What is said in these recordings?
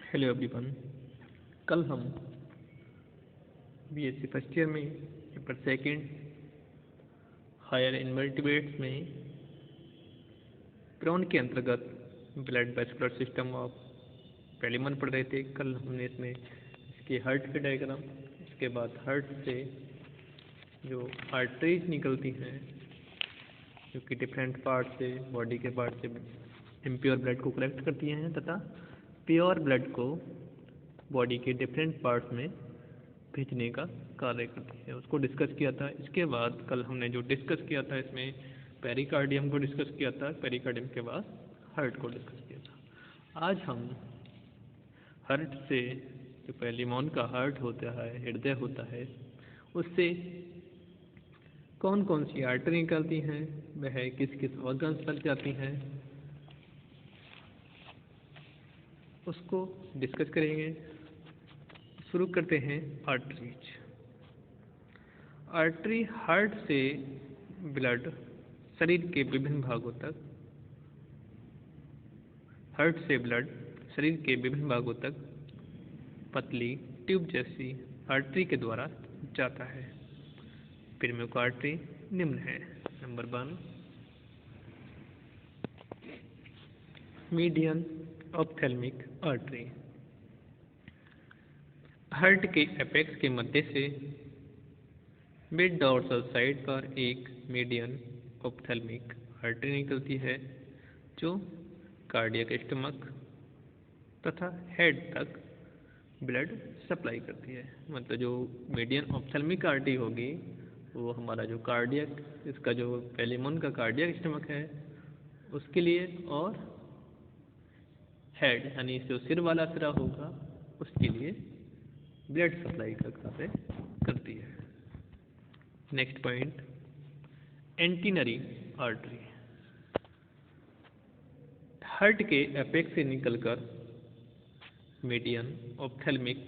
Hello everyone. कल हम BSc first year में पेपर सेकंड हायर इनवर्टिब्रेट्स में क्रॉन के अंतर्गत ब्लड वेस्कुलर सिस्टम ऑफ पहले मन पढ़ रहे थे। कल हमने इसमें इसके हार्ट के डायग्राम, इसके बाद हार्ट से जो आर्टरीज निकलती हैं जो कि डिफरेंट पार्ट से, बॉडी के पार्ट से इम्प्योर ब्लड को कलेक्ट करती हैं तथा प्योर ब्लड को बॉडी के डिफरेंट पार्ट्स में भेजने का कार्य करती है, उसको डिस्कस किया था। इसके बाद कल हमने जो डिस्कस किया था इसमें पेरिकार्डियम को डिस्कस किया था, पेरिकार्डियम के बाद हार्ट को डिस्कस किया था। आज हम हार्ट से जो पहली मौन का हार्ट होता है, हृदय होता है, उससे कौन कौन सी आर्टरी निकलती हैं, वह किस किस ऑर्गन्स तक जाती हैं, उसको डिस्कस करेंगे। शुरू करते हैं आर्टरीज। आर्टरी हार्ट से ब्लड शरीर के विभिन्न भागों तक, हार्ट से ब्लड शरीर के विभिन्न भागों तक पतली ट्यूब जैसी आर्टरी के द्वारा जाता है। प्रमुख आर्टरी निम्न है। Number 1, median ophthalmic artery. Heart के एपेक्स के मध्य से मिड डॉर्सल साइड पर एक मीडियन ऑप्थेल्मिक आर्टरी निकलती है जो कार्डियक स्टमक तथा हेड तक ब्लड सप्लाई करती है। मतलब जो मीडियन ऑप्थेल्मिक आर्टरी होगी वो हमारा जो कार्डियक, इसका जो पहले मन का कार्डियक स्टमक है उसके लिए, और हेड यानी जो सिर वाला सिरा होगा उसके लिए ब्लड सप्लाई का कार्य करती है। नेक्स्ट पॉइंट, एंटीनरी आर्टरी। हार्ट के एपेक्स से निकलकर मीडियन ऑप्थेल्मिक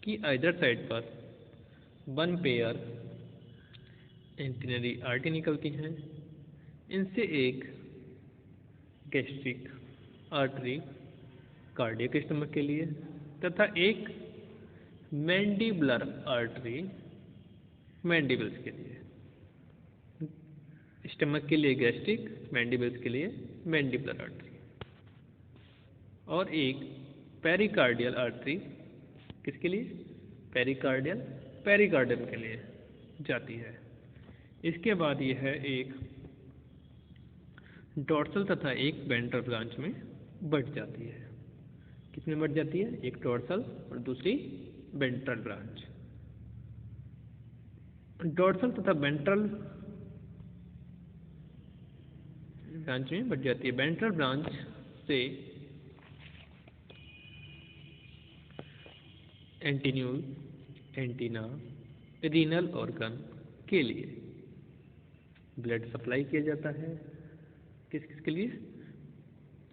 की आइदर साइड पर 1 पेयर एंटीनरी आर्टरी निकलती हैं। इनसे एक गैस्ट्रिक आर्टरी कार्डियक स्टमक के लिए तथा एक मैंडिबुलर आर्टरी मैंडिबल्स के लिए। स्टमक के लिए गैस्ट्रिक, मैंडिबल्स के लिए मैंडिबुलर आर्टरी, और एक पेरिकार्डियल आर्टरी किसके लिए? पेरिकार्डियल, पेरिकार्डियम के लिए जाती है। इसके बाद यह है एक डॉर्सल तथा एक वेंट्रल ब्रांच में बढ़ जाती है। किसमें बढ़ जाती है? एक डॉर्सल और दूसरी वेंट्रल ब्रांच। डॉर्सल तथा वेंट्रल ब्रांच में बढ़ जाती है। वेंट्रल ब्रांच से एंटीन्यूल, एंटीना, रीनल ऑर्गन के लिए ब्लड सप्लाई किया जाता है। किस किस के लिए?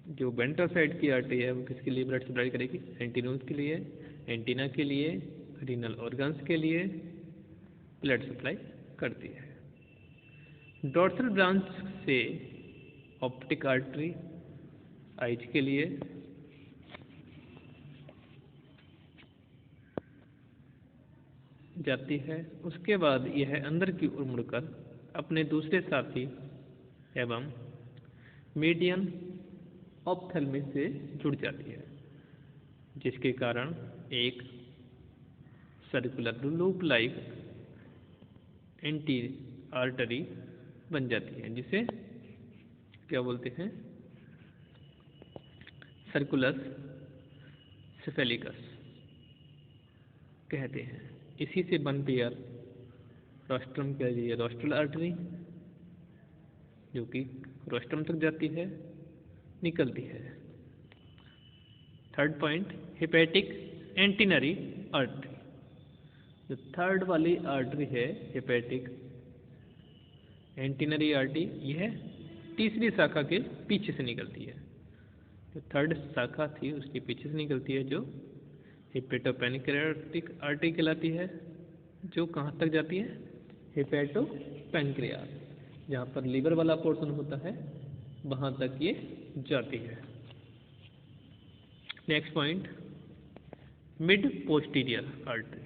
जो वेंट्रल साइड की आर्टरी है वो किसके लिए ब्लड सप्लाई करेगी? एंटीन्यूल्स के लिए, एंटीना के लिए, रीनल ऑर्गन्स के लिए ब्लड सप्लाई करती है। डॉर्सल ब्रांच से ऑप्टिक आर्टरी आइज के लिए, जाती है। उसके बाद यह अंदर की ओर मुड़कर अपने दूसरे साथी एवं मीडियन ऑप्थेल्मिक से जुड़ जाती है, जिसके कारण एक circular loop like anti artery बन जाती है, जिसे क्या बोलते हैं? सर्कुलस सेफेलिकस कहते हैं। इसी से 1 पेयर रोस्ट्रम के लिए रोस्ट्रल आर्टरी जो कि रोस्ट्रम तक जाती है, निकलती है। थर्ड पॉइंट, हेपेटिक एंटीनरी आर्टरी। जो थर्ड वाली आर्टरी है हेपेटिक एंटीनरी आर्टरी, यह तीसरी शाखा के पीछे से निकलती है। जो थर्ड शाखा थी उसके पीछे से निकलती है, जो हेपेटोपेनक्रियाटिक आर्टरी कहलाती है, जो कहाँ तक जाती है? हेपेटोपेनक्रियास, जहाँ पर लीवर वाला पोर्शन होता है वहाँ तक ये जाती है। Next point, mid posterior artery.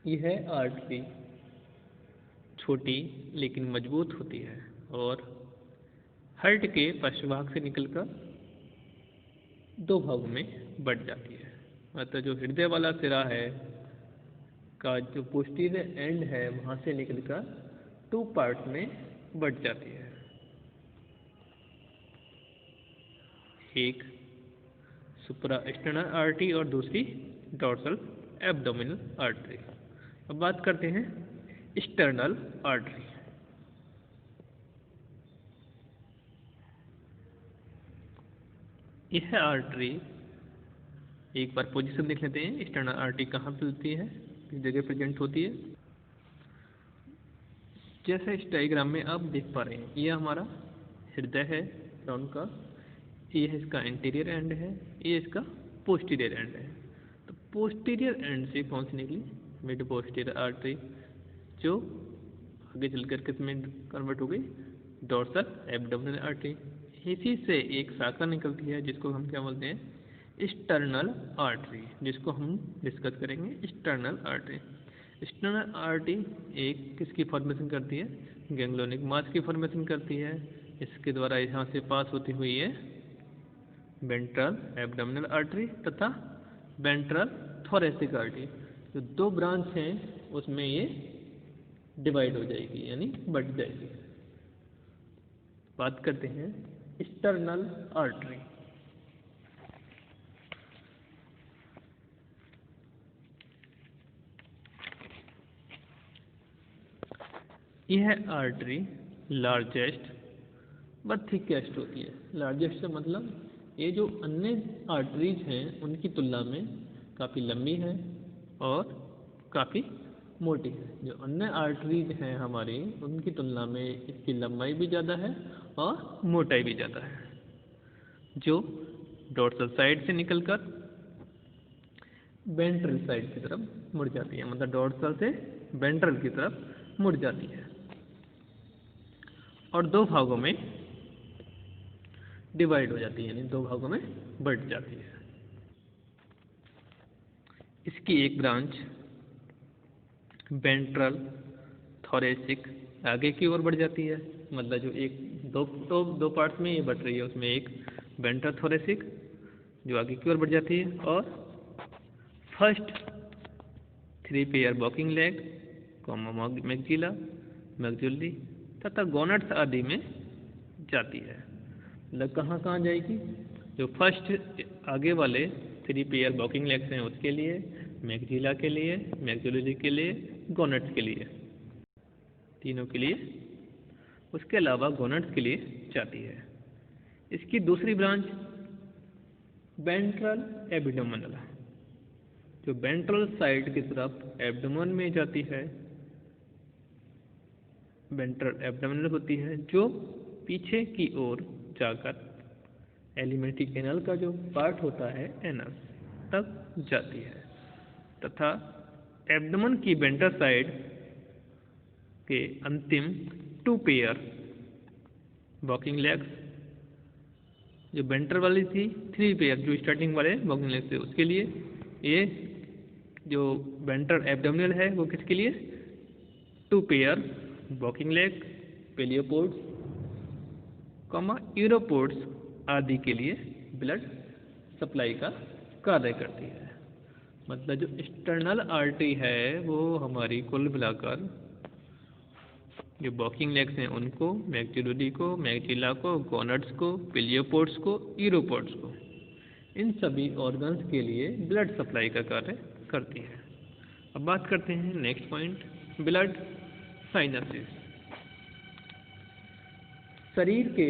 यह आर्टरी छोटी लेकिन मजबूत होती है और हार्ट के पश्चभाग से निकलकर दो भागों में बंट जाती है। मतलब जो हृदय वाला सिरा है का जो पोस्टीरियर एंड है वहाँ से निकलकर टू पार्ट में बंट जाती है, एक सुप्रास्टेनल आर्टरी और दूसरी डोर्सल एब्डोमिनल आर्टरी। अब बात करते हैं स्टर्नल आर्टरी। यह आर्टरी एक बार पोजीशन देख लेते हैं। स्टर्नल आर्टरी कहाँ पे होती है, किस जगह प्रेजेंट होती है। जैसे इस डायग्राम में आप देख पा रहे हैं, यह हमारा हृदय है राउंड का, ये इसका एंटीरियर एंड है, ये इसका पोस्टीरियर एंड है। तो पोस्टीरियर एंड से पहुंचने के लिए मिड पोस्टीरियर आर्टरी जो आगे चलकर किस में कन्वर्ट हो गई, डोर्सल एब्डोमिनल आर्टरी। इसी से एक शाखा निकलती है जिसको हम क्या बोलते हैं, स्टर्नल आर्टरी, जिसको हम डिस्कस करेंगे स्टर्नल आर्टरी। स्टर्नल आर्टरी एक किसकी फॉर्मेशन करती है, गैंग्लियोनिक मास की फॉर्मेशन करती है। इसके द्वारा यहाँ से पास होती हुई है वेंट्रल एब्डोमिनल आर्टरी तथा वेंट्रल थोरैसिक आर्टरी। जो दो ब्रांच हैं उसमें ये डिवाइड हो जाएगी, यानी बढ़ जाएगी। बात करते हैं स्टर्नल आर्टरी। यह आर्टरी लार्जेस्ट व थिकेस्ट होती है। लार्जेस्ट से मतलब ये जो अन्य आर्टरीज हैं उनकी तुलना में काफ़ी लंबी है और काफ़ी मोटी है। जो अन्य आर्टरीज हैं हमारी उनकी तुलना में इसकी लंबाई भी ज़्यादा है और मोटाई भी ज़्यादा है, जो डोर्सल साइड से निकलकर वेंट्रल साइड की तरफ मुड़ जाती है। मतलब डोर्सल से वेंट्रल की तरफ मुड़ जाती है और दो भागों में डिवाइड हो जाती है, यानी दो भागों में बंट जाती है। इसकी एक ब्रांच वेंट्रल थोरैसिक आगे की ओर बढ़ जाती है। मतलब जो एक दो पार्ट्स में ये बढ़ रही है, उसमें एक वेंट्रल थोरैसिक जो आगे की ओर बढ़ जाती है और first 3 pair walking leg, maxilla, maxillary तथा गोनाड्स आदि में जाती है। मतलब कहाँ कहाँ जाएगी, जो फर्स्ट आगे वाले 3 पेयर वॉकिंग लेग्स हैं उसके लिए, मैक्सिला के लिए, मैक्सिलरी के लिए, गोनाड्स के लिए, तीनों के लिए, उसके अलावा गोनाड्स के लिए जाती है। इसकी दूसरी ब्रांच वेंट्रल एब्डोमिनल, जो वेंट्रल साइड की तरफ एब्डोमेन में जाती है, वेंट्रल एब्डोमिनल होती है, जो पीछे की ओर जाकर एलिमेंट्री कैनाल का जो पार्ट होता है एनस तक जाती है तथा एब्डोमेन की वेंट्रल साइड के अंतिम 2 पेयर वॉकिंग लेग्स, जो वेंट्रल वाली थी 3 पेयर जो स्टार्टिंग वाले वॉकिंग लेग्स थे उसके लिए, ये जो वेंट्रल एब्डोमिनल है वो किसके लिए, 2 पेयर वॉकिंग लेग, पेलियोपोड्स, यूरोपोड्स आदि के लिए ब्लड सप्लाई का कार्य करती है। मतलब जो एक्सटर्नल आर्टरी है वो हमारी कुल मिलाकर जो वॉकिंग लेग्स हैं उनको, मैक्सिलरी को, मैक्सिला को, गोनाड्स को, पेलियोपोड्स को, यूरोपोड्स को, इन सभी ऑर्गन्स के लिए ब्लड सप्लाई का कार्य करती है। अब बात करते हैं नेक्स्ट पॉइंट, ब्लड साइनसेस। शरीर के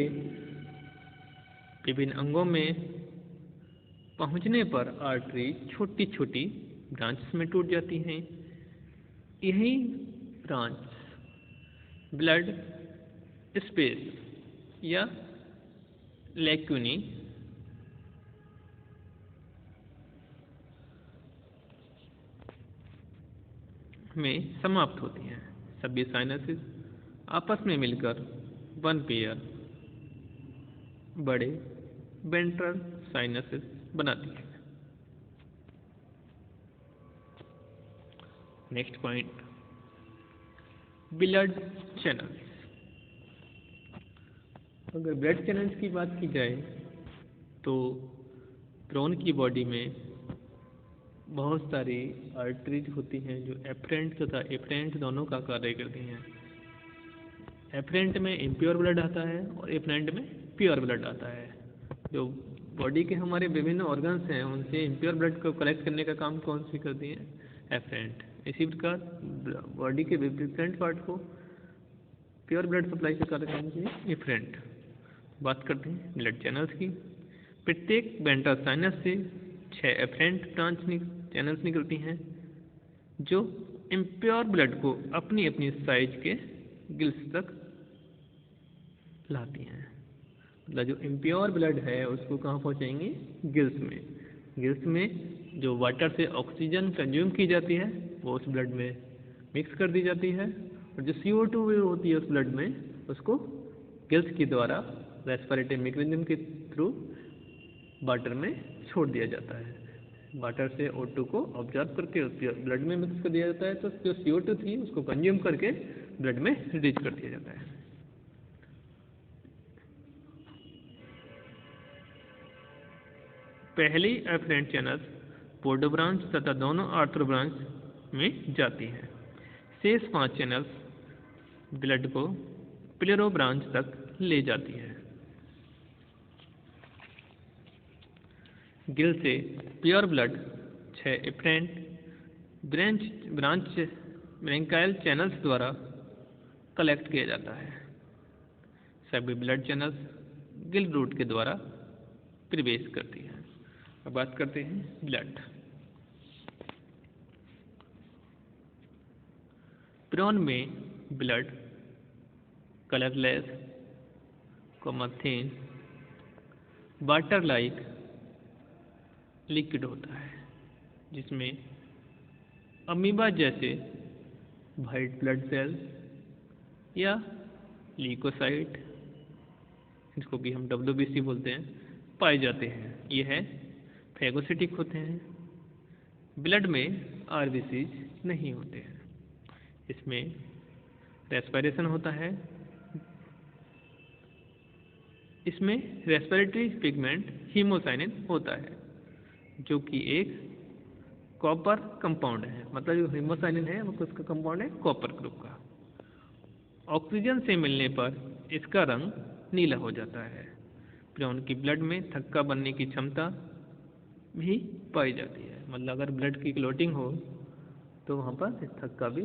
विभिन्न अंगों में पहुंचने पर आर्टरी छोटी छोटी ब्रांचेस में टूट जाती हैं। यही ब्रांच ब्लड स्पेस या लैक्यूनी में समाप्त होती हैं। सभी साइनसेस आपस में मिलकर 1 पेयर बड़े वेंट्रल साइनसेस बनाती है। Next point, blood channels. अगर ब्लड चैनल्स की बात की जाए तो प्रॉन की बॉडी में बहुत सारी आर्टरीज होती हैं जो एफरेंट तथा एफरेंट दोनों का कार्य करती हैं। एफरेंट में इम्प्योर ब्लड आता है और एफरेंट में प्योर ब्लड आता है। जो बॉडी के हमारे विभिन्न ऑर्गन्स हैं उनसे इम्प्योर ब्लड को कलेक्ट करने का काम कौन सी करती हैं? एफरेंट। इसी प्रकार बॉडी के डिफरेंट पार्ट को प्योर ब्लड सप्लाई से कार्य करने के एफरेंट। बात करते हैं ब्लड चैनल्स की। प्रत्येक वेंट्रल साइनस से 6 एफरेंट ब्रांच चैनल्स निकलती हैं जो इम्प्योर ब्लड को अपनी अपनी साइज के गिल्स तक लाती हैं। मतलब जो इम्प्योर ब्लड है उसको कहाँ पहुँचाएंगे? गिल्स में। गिल्स में जो वाटर से ऑक्सीजन कंज्यूम की जाती है वो उस ब्लड में मिक्स कर दी जाती है और जो CO2 होती है उस ब्लड में उसको गिल्स के द्वारा रेस्पिरेटरी मैकेनिज्म के थ्रू वाटर में छोड़ दिया जाता है। वाटर से O2 को ऑब्जर्व करके ब्लड में मिक्स कर दिया जाता है, तो जो CO2 थी उसको कंज्यूम करके ब्लड में रिलीज कर दिया जाता है। पहली एफरेंट चैनल्स पोर्टो ब्रांच तथा दोनों आर्थरो ब्रांच में जाती हैं। शेष 5 चैनल्स ब्लड को प्लेरो ब्रांच तक ले जाती है। गिल से pure blood 6 afferent branch branchial channels द्वारा कलेक्ट किया जाता है। सभी ब्लड चैनल्स गिल रूट के द्वारा प्रवेश करती हैं। अब बात करते हैं ब्लड। प्रॉन में blood colourless thin water like liquid होता है जिसमें अमीबा जैसे वाइट ब्लड सेल्स या ल्यूकोसाइट, इसको भी हम WBC बोलते हैं, पाए जाते हैं। यह फैगोसिटिक होते हैं। ब्लड में RBCs नहीं होते हैं। इसमें रेस्पिरेशन होता है। इसमें रेस्पिरेटरी पिगमेंट हीमोसाइनिन होता है जो कि एक कॉपर कंपाउंड है। मतलब जो हीमोसाइनिन है वो किसका कंपाउंड है? कॉपर ग्रुप का। ऑक्सीजन से मिलने पर इसका रंग नीला हो जाता है। प्रॉन की ब्लड में थक्का बनने की क्षमता भी पाई जाती है। मतलब अगर ब्लड की क्लॉटिंग हो तो वहाँ पर थक्का भी,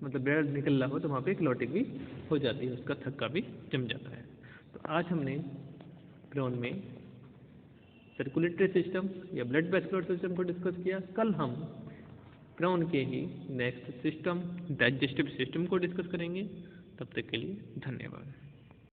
मतलब ब्लड निकल रहा हो तो वहाँ पे क्लॉटिंग भी हो जाती है, उसका थक्का भी जम जाता है। तो आज हमने प्रॉन में सर्कुलेटरी सिस्टम या ब्लड वेस्कुलर सिस्टम को डिस्कस किया। कल हम प्रॉन के ही नेक्स्ट सिस्टम डाइजेस्टिव सिस्टम को डिस्कस करेंगे। तब तक के लिए धन्यवाद।